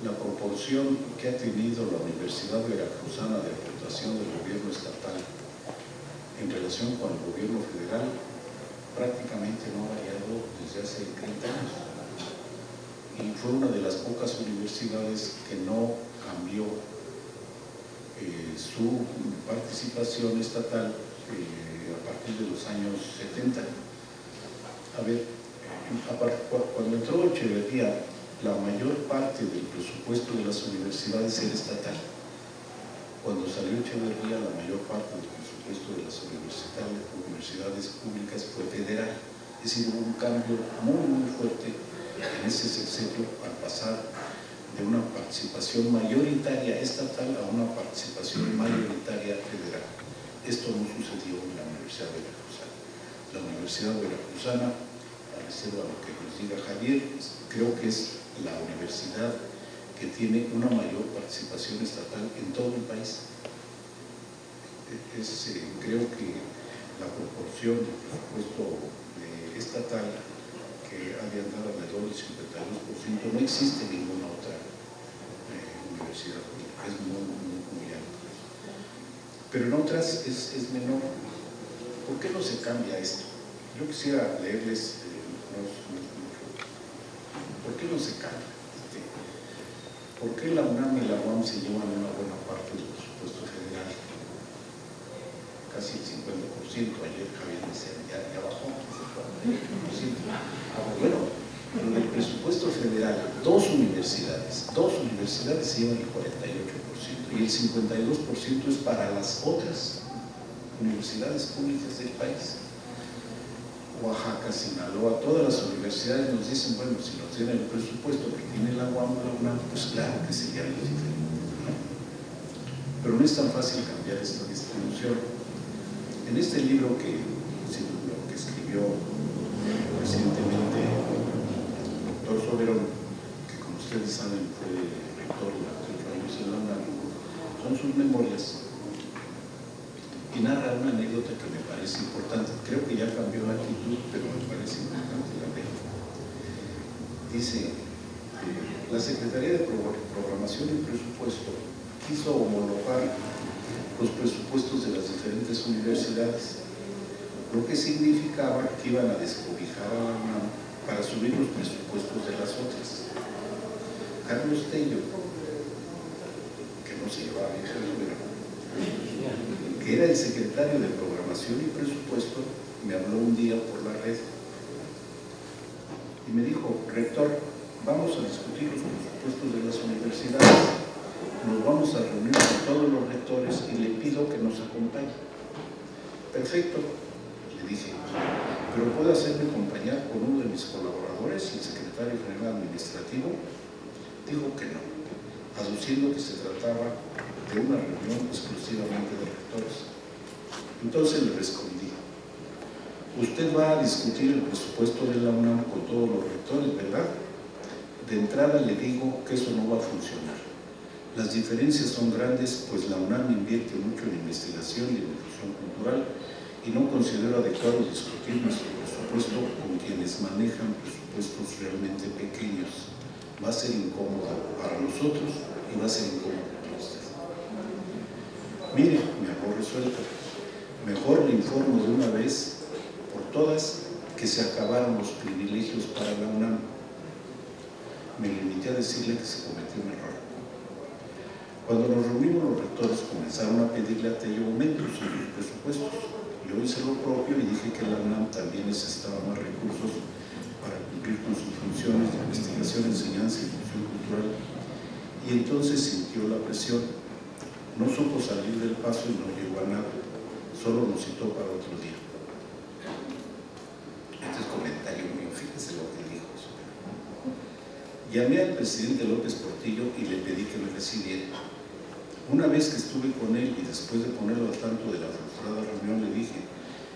La proporción que ha tenido la Universidad Veracruzana de aportación del gobierno estatal en relación con el gobierno federal prácticamente no ha variado desde hace 30 años. Y fue una de las pocas universidades que no cambió su participación estatal a partir de los años 70. A ver, cuando entró Echeverría, la mayor parte del presupuesto de las universidades era estatal. Cuando salió Echeverría, la mayor parte del presupuesto de las universidades públicas fue federal. Es decir, hubo un cambio muy fuerte en ese sexenio al pasar de una participación mayoritaria estatal a una participación mayoritaria federal. Esto no sucedió en la Universidad Veracruzana. La Universidad Veracruzana, a reserva de lo que nos diga Javier, creo que es la universidad que tiene una mayor participación estatal en todo el país. Creo que la proporción del presupuesto estatal, que ha de andar alrededor del 52%, no existe en ninguna otra universidad, es muy alto. Pero en otras es menor. ¿Por qué no se cambia esto? Yo quisiera leerles ¿por qué no se cambia? ¿Por qué la UNAM y la UAM se llevan una buena parte del presupuesto federal? Casi el 50%, ayer Javier decía, ya bajó el 50%. Bueno, en el presupuesto federal, dos universidades se llevan el 48% y el 52% es para las otras universidades públicas del país. Oaxaca, Sinaloa, todas las universidades nos dicen, bueno, si nos tienen el presupuesto que tiene la UAM, pues claro que sería algo diferente, ¿no? Pero no es tan fácil cambiar esta distribución. En este libro que escribió recientemente el doctor Soberón, que como ustedes saben fue rector durante 8 años en la UNAM, son sus memorias, y narra una anécdota que me parece importante. Creo que ya cambió la actitud, pero me parece importante la anécdota. Dice, la Secretaría de Programación y Presupuesto quiso homologar los presupuestos de las diferentes universidades, lo que significaba que iban a descobijar a la UNAM para subir los presupuestos de las otras. Carlos Tello, que no se llevaba bien, que era el secretario de Programación y Presupuesto, me habló un día por la red y me dijo, rector, vamos a discutir los presupuestos de las universidades, nos vamos a reunir con todos los rectores y le pido que nos acompañe. Perfecto, le dije, pero ¿puedo hacerme acompañar con uno de mis colaboradores, el secretario general administrativo? Dijo que no, aduciendo que se trataba de una reunión exclusivamente de rectores. Entonces le respondí, usted va a discutir el presupuesto de la UNAM con todos los rectores, ¿verdad? De entrada le digo que eso no va a funcionar. Las diferencias son grandes, pues la UNAM invierte mucho en investigación y difusión cultural y no considero adecuado discutir nuestro presupuesto con quienes manejan presupuestos realmente pequeños. Va a ser incómodo para nosotros y va a ser incómodo para usted. Mire, me habló resuelto. Mejor le informo de una vez por todas que se acabaron los privilegios para la UNAM. Me limité a decirle que se cometió un error. Cuando nos reunimos los rectores comenzaron a pedirle a Tello aumentos en los presupuestos. Yo hice lo propio y dije que la UNAM también necesitaba más recursos para cumplir con sus funciones de investigación, enseñanza y difusión cultural. Y entonces sintió la presión. No supo salir del paso y no llegó a nada. Solo nos citó para otro día. Este es comentario mío, fíjense lo que dijo. Llamé al presidente López Portillo y le pedí que me recibiera. Una vez que estuve con él y después de ponerlo al tanto de la frustrada reunión, le dije,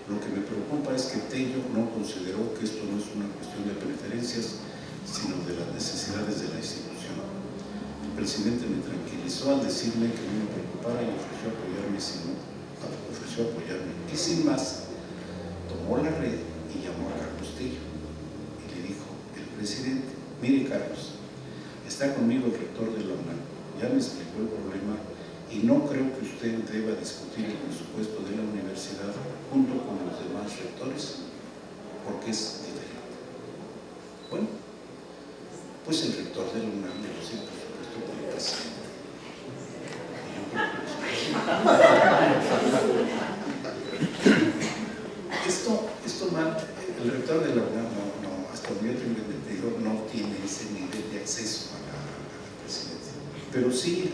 lo que me preocupa es que Tello no consideró que esto no es una cuestión de preferencias, sino de las necesidades de la institución. El presidente me tranquilizó al decirme que no me preocupara y ofreció apoyarme. Y sin más, tomó la red y llamó a Carlos Tello y le dijo, el presidente, mire Carlos, está conmigo el rector de la UNAM, ya me explicó el problema y no creo que usted deba discutir el presupuesto de la universidad junto con los demás rectores, porque es diferente. Bueno, pues el rector de la UNAM negocia el presupuesto con el presidente. Y yo creo que el rector de la UNAM hasta donde yo tengo entendido, no tiene ese nivel de acceso a la presidencia. Pero sí,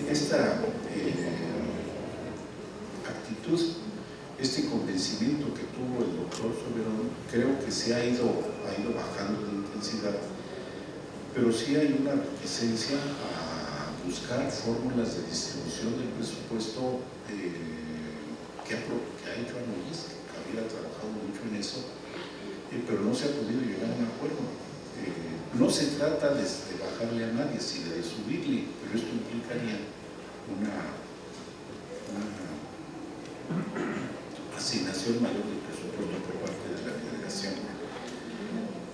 esta actitud, este convencimiento que tuvo el doctor Soberón, creo que se ha ido bajando de intensidad, pero sí hay una reticencia a buscar fórmulas de distribución del presupuesto que ha hecho Anolis, que había trabajado mucho en eso, pero no se ha podido llegar a un acuerdo. No se trata de bajarle a nadie, sino de subirle, pero esto implicaría una asignación mayor del presupuesto por parte de la federación.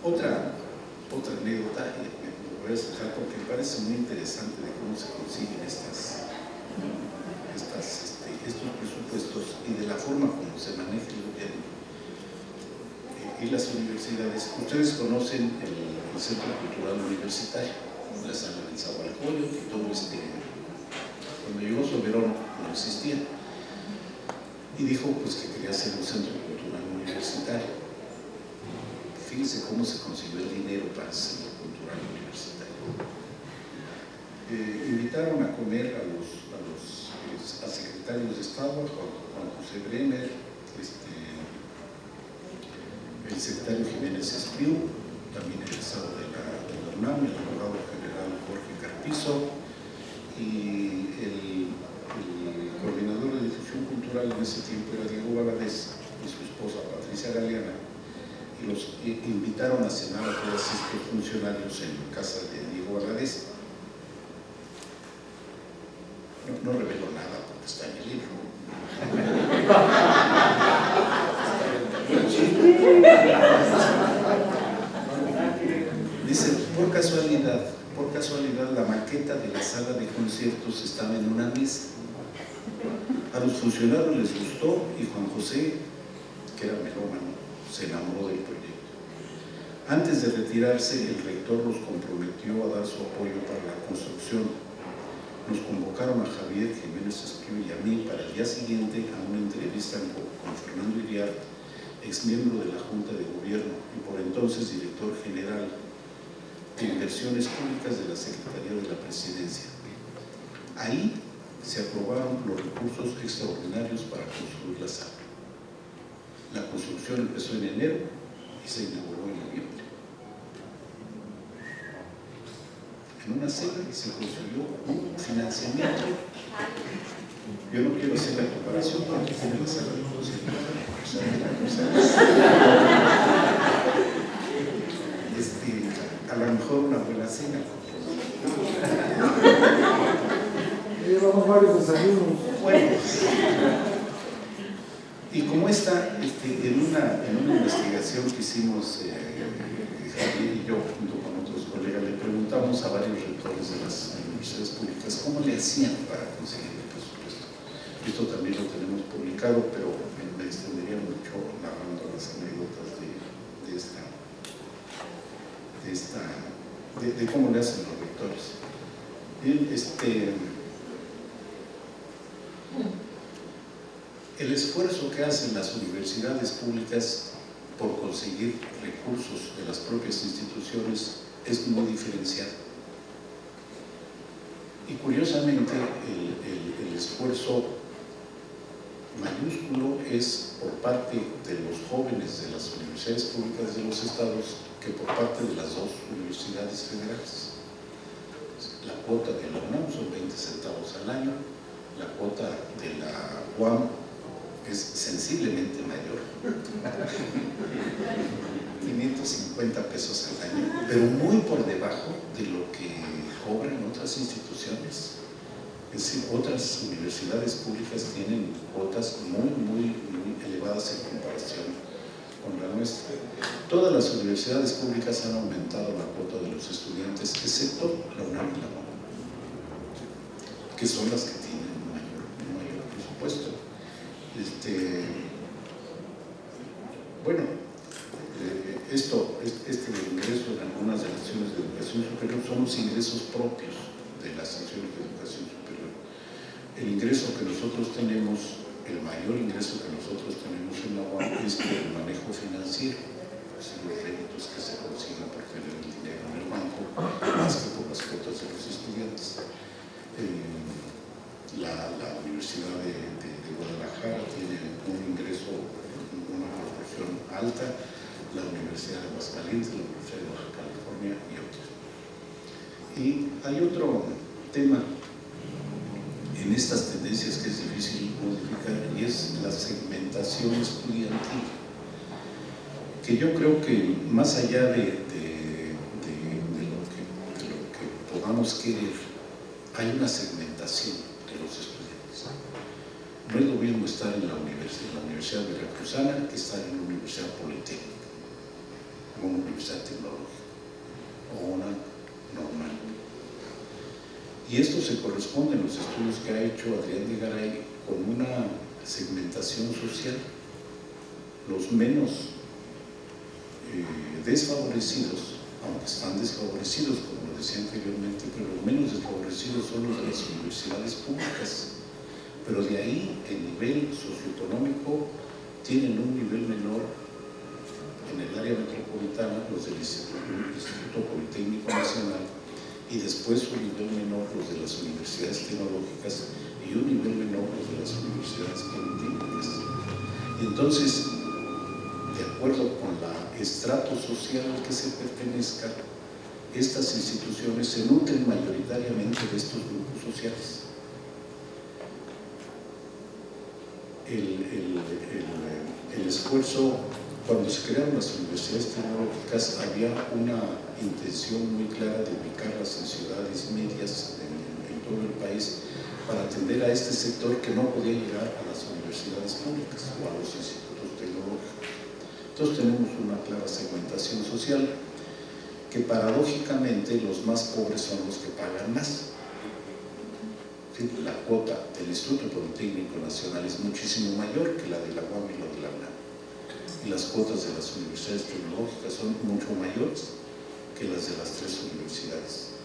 Otra anécdota, me voy a dejar porque me parece muy interesante de cómo se consiguen estos presupuestos y de la forma como se maneja el gobierno y las universidades. Ustedes conocen el Centro Cultural Universitario, la sala del Zahualcóyotl y todo cuando llegó Soberón no existía y dijo pues que quería hacer un Centro Cultural Universitario. Fíjense cómo se consiguió el dinero para el Centro Cultural Universitario. Invitaron a comer a secretarios de Estado, Juan José Bremer, el secretario Jiménez Espriu, también egresado de la UNAM, el abogado general Jorge Carpizo, y el coordinador de difusión cultural en ese tiempo era Diego Valadez y su esposa Patricia Galeana, y los invitaron a cenar a todos estos funcionarios en casa de Diego Valadez. No revelo nada porque está en el libro. Dice, por casualidad la maqueta de la sala de conciertos estaba en una mesa. A los funcionarios les gustó y Juan José, que era melómano, se enamoró del proyecto. Antes de retirarse, el rector los comprometió a dar su apoyo para la construcción. Nos convocaron a Javier Jiménez Espriu y a mí para el día siguiente a una entrevista con Fernando Iriart, exmiembro de la Junta de Gobierno y por entonces director general de Inversiones Públicas de la Secretaría de la Presidencia. Ahí se aprobaron los recursos extraordinarios para construir la sala. La construcción empezó en enero y se inauguró en noviembre. En una cena y se consiguió un financiamiento. Yo no quiero hacer la comparación porque tiene la sala de conciertos. A lo mejor una buena cena. Llevamos varios desayunos. Bueno, y como esta, en una investigación que hicimos Javier y yo, junto con otros colegas, le preguntamos a varios rectores de las universidades públicas cómo le hacían para conseguir el presupuesto. Esto también lo tenemos publicado, pero me extendería mucho narrando las anécdotas de cómo le hacen los rectores. El esfuerzo que hacen las universidades públicas por conseguir recursos de las propias instituciones es muy diferenciado. Y curiosamente el esfuerzo mayúsculo es por parte de los jóvenes de las universidades públicas de los estados que por parte de las dos universidades federales. La cuota de la UNAM son 20 centavos al año, la cuota de la UAM es sensiblemente mayor, 550 pesos al año, pero muy por debajo de lo que cobran otras instituciones. Es decir, otras universidades públicas tienen cuotas muy elevadas en comparación con la nuestra. Todas las universidades públicas han aumentado la cuota de los estudiantes, excepto la UNAM y la UAM, que son las que tienen un mayor presupuesto. Bueno, este ingreso en algunas de las secciones de educación superior son los ingresos propios de las secciones de educación superior. El ingreso que nosotros tenemos, el mayor ingreso que nosotros tenemos en la UAM es por el manejo financiero, es decir, los réditos que se consiguen por tener el dinero en el banco, más que por las cuotas de los estudiantes. La Universidad de Guadalajara tiene un ingreso, una proporción alta, la Universidad de Aguascalientes, la Universidad de Baja California y otros. Y hay otro tema en estas tendencias que es difícil modificar y es la segmentación estudiantil, que yo creo que más allá de lo que podamos querer, hay una segmentación de los estudiantes. No es lo mismo estar en la Universidad Veracruzana que estar en una universidad politécnica, o una universidad tecnológica, o una normal. Y esto se corresponde en los estudios que ha hecho Adrián de Garay con una segmentación social. Los menos desfavorecidos, aunque están desfavorecidos, como lo decía anteriormente, pero los menos desfavorecidos son los de las universidades públicas. Pero de ahí el nivel socioeconómico tienen un nivel menor en el área metropolitana, los del Instituto Politécnico Nacional, y después un nivel menor los de las universidades tecnológicas y un nivel menor los de las universidades politécnicas. Y entonces, de acuerdo con la estrato social al que se pertenezca, estas instituciones se nutren mayoritariamente de estos grupos sociales. El esfuerzo, cuando se crearon las universidades tecnológicas, había una intención muy clara de ubicarlas en ciudades medias en todo el país para atender a este sector que no podía llegar a las universidades públicas o a los institutos tecnológicos. Entonces tenemos una clara segmentación social que paradójicamente los más pobres son los que pagan más. La cuota del Instituto Politécnico Nacional es muchísimo mayor que la de la UAM y la de la UNAM. Y las cuotas de las universidades tecnológicas son mucho mayores que las de las tres universidades.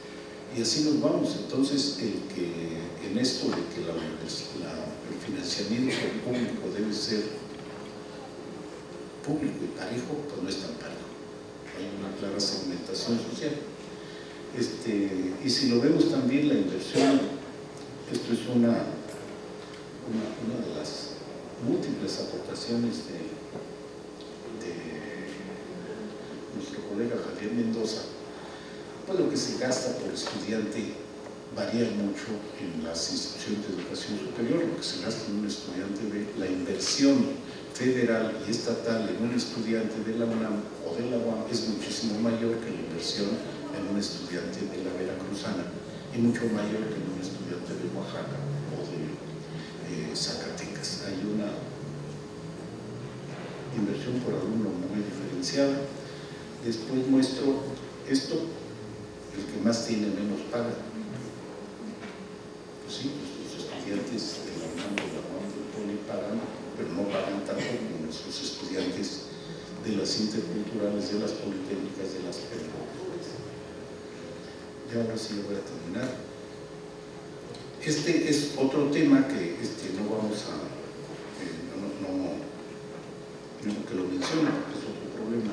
Y así nos vamos. Entonces, en esto de que el financiamiento público debe ser público y parejo, pues no es tan parejo. Hay una clara segmentación social. Y si lo vemos también, la inversión, esto es una de las múltiples aportaciones de nuestro colega Javier Mendoza. Pues lo que se gasta por estudiante varía mucho en las instituciones de educación superior. Lo que se gasta en un estudiante de la inversión federal y estatal en un estudiante de la UNAM o de la UAM es muchísimo mayor que la inversión en un estudiante de la Veracruzana y mucho mayor que en un estudiante de Oaxaca o de Zacatecas. Hay una inversión por alumno muy diferenciada. Después muestro esto, el que más tiene menos paga. Pues sí, nuestros estudiantes de la UNAM, de la UAM, del POLI pagan, pero no pagan tanto como nuestros estudiantes de las interculturales, de las politécnicas, de las pedagógicas. Ya ahora sí voy a terminar. Este es otro tema que no vamos a, no que lo mencione porque es otro problema,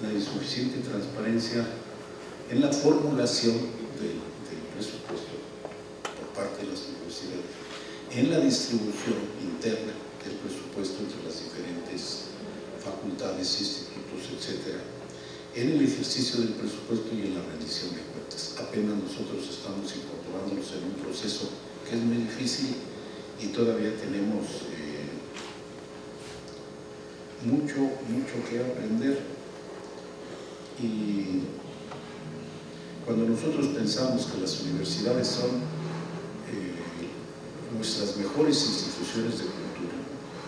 la insuficiente transparencia en la formulación del presupuesto por parte de las universidades, en la distribución interna del presupuesto entre las diferentes facultades, institutos, etcétera, en el ejercicio del presupuesto y en la rendición de cuentas. Apenas nosotros estamos incorporándonos en un proceso que es muy difícil y todavía tenemos mucho que aprender. Y cuando nosotros pensamos que las universidades son nuestras mejores instituciones de cultura,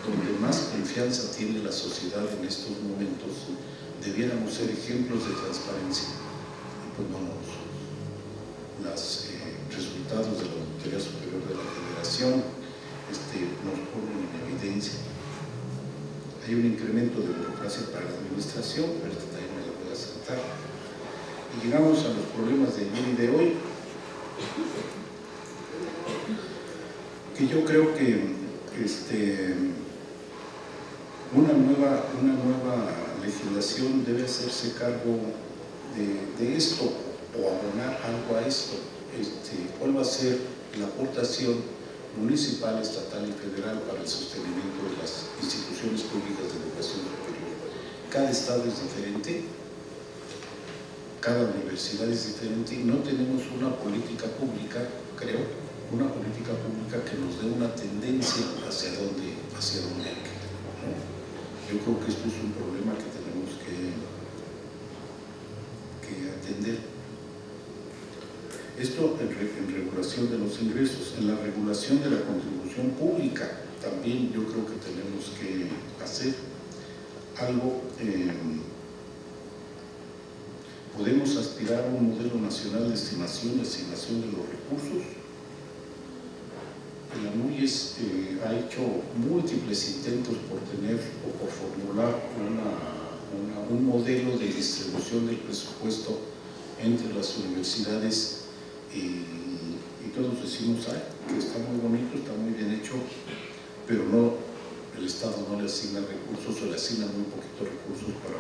donde más confianza tiene la sociedad en estos momentos, debiéramos ser ejemplos de transparencia. Y pues no lo somos. Los resultados de la Auditoría Superior de la Federación nos ponen en evidencia. Hay un incremento de burocracia para la administración, pero también me lo voy a saltar. Y llegamos a los problemas del día de hoy, que yo creo que una nueva legislación debe hacerse cargo de esto o abonar algo a esto. ¿Cuál va a ser la aportación municipal, estatal y federal para el sostenimiento de las instituciones públicas de educación superior? Cada estado es diferente, cada universidad es diferente y no tenemos una política pública, creo, una política pública que nos dé una tendencia hacia dónde hay que ir, ¿no? Yo creo que esto es un problema que tenemos que atender. Esto en regulación de los ingresos, en la regulación de la contribución pública, también yo creo que tenemos que hacer algo. Podemos aspirar a un modelo nacional de estimación y asignación de los recursos. El ANUYES ha hecho múltiples intentos por tener o por formular un modelo de distribución del presupuesto entre las universidades y todos decimos que está muy bonito, está muy bien hecho, pero no, el Estado no le asigna recursos o le asigna muy poquitos recursos para